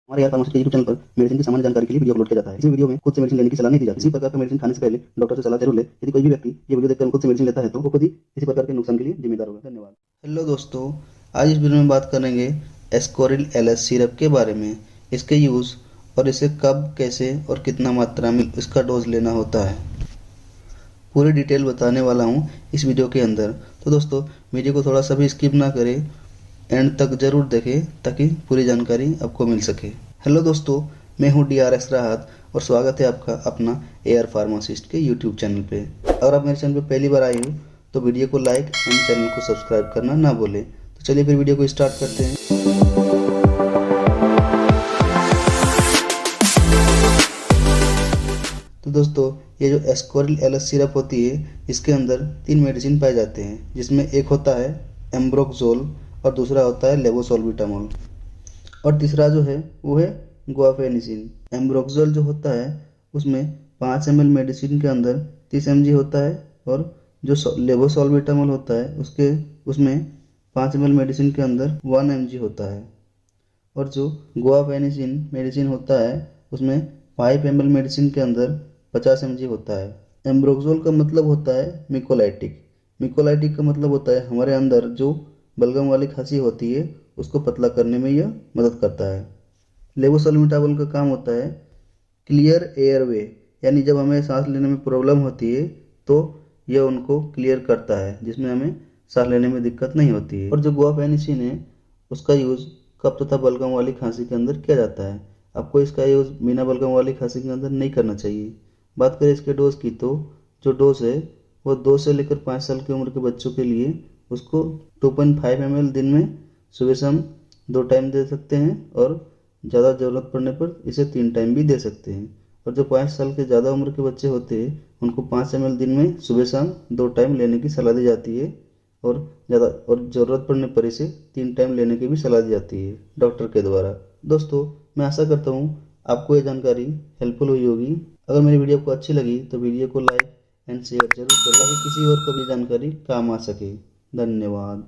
हमारे यार फार्मेसी के यूट्यूब चैनल पर मेडिसिन की सामान्य जानकारी के लिए वीडियो अपलोड किया जाता है। इस वीडियो में खुद से मेडिसिन लेने की सलाह नहीं दी जाती। इसी प्रकार का मेडिसिन खाने से पहले डॉक्टर से सलाह जरूर ले। यदि कोई भी व्यक्ति ये वीडियो देखकर खुद से मेडिसिन लेता है तो वो खुद ही किसी प्रकार के नुकसान के लिए जिम्मेदार होगा। धन्यवाद। हेलो दोस्तों, आज इस वीडियो में बात करेंगे एस्कोरिल एलएस सिरप के बारे में, इसके यूज़ और इसे कब, कैसे और कितना मात्रा में इसका डोज लेना होता है। पूरी डिटेल बताने वाला हूँ इस वीडियो के अंदर। तो दोस्तों, वीडियो को थोड़ा सा भी स्किप ना करें, एंड तक ज़रूर देखें ताकि पूरी जानकारी आपको मिल सके। हेलो दोस्तों, मैं हूँ DRS राहत और स्वागत है आपका अपना AR फार्मासिस्ट के यूट्यूब चैनल पे। अगर आप मेरे चैनल पे पहली बार आए हो तो वीडियो को लाइक एंड चैनल को सब्सक्राइब करना ना भूलें। तो चलिए फिर वीडियो को स्टार्ट करते हैं। तो दोस्तों, ये जो एस्कोरिल एलएस सिरप होती है, इसके अंदर 3 मेडिसिन पाए जाते हैं, जिसमें एक होता है एम्ब्रोक्सोल और दूसरा होता है लेवोसोल्बिटामोल और तीसरा जो है वो है गुआफेनिसिन। एम्ब्रोक्सोल जो होता है उसमें 5 ml मेडिसिन के अंदर 30 mg होता है और जो लेवोसोल्बिटामोल होता है उसमें 5 ml मेडिसिन के अंदर 1 mg होता है और जो गुआफेनिसिन मेडिसिन होता है उसमें 5 ml मेडिसिन के अंदर 50 mg होता है। एम्ब्रोक्सोल का मतलब होता है मिकोलाइटिक। मिकोलाइटिक का मतलब होता है हमारे अंदर जो बलगम वाली खांसी होती है उसको पतला करने में यह मदद करता है। लेवोसोल्बिटामोल का काम होता है क्लियर एयरवे, यानी जब हमें सांस लेने में प्रॉब्लम होती है तो यह उनको क्लियर करता है, जिसमें हमें सांस लेने में दिक्कत नहीं होती है। और जो गुआफेनिसिन है उसका यूज़ कफ तथा बलगम वाली खांसी के अंदर किया जाता है। आपको इसका यूज़ बिना बलगम वाली खांसी के अंदर नहीं करना चाहिए। बात करें इसके डोज की, तो जो डोज है वो 2 से लेकर 5 साल की उम्र के बच्चों के लिए उसको 2.5 ml दिन में सुबह शाम 2 टाइम दे सकते हैं और ज़्यादा ज़रूरत पड़ने पर इसे 3 टाइम भी दे सकते हैं। और जो 5 साल के ज़्यादा उम्र के बच्चे होते हैं उनको 5 ml दिन में सुबह शाम 2 टाइम लेने की सलाह दी जाती है और ज़रूरत पड़ने पर इसे 3 टाइम लेने की भी सलाह दी जाती है डॉक्टर के द्वारा। दोस्तों, मैं आशा करता हूँ आपको ये जानकारी हेल्पफुल हुई होगी। अगर मेरी वीडियो को अच्छी लगी तो वीडियो को लाइक एंड शेयर जरूर करें ताकि किसी और को भी जानकारी काम आ सके। धन्यवाद।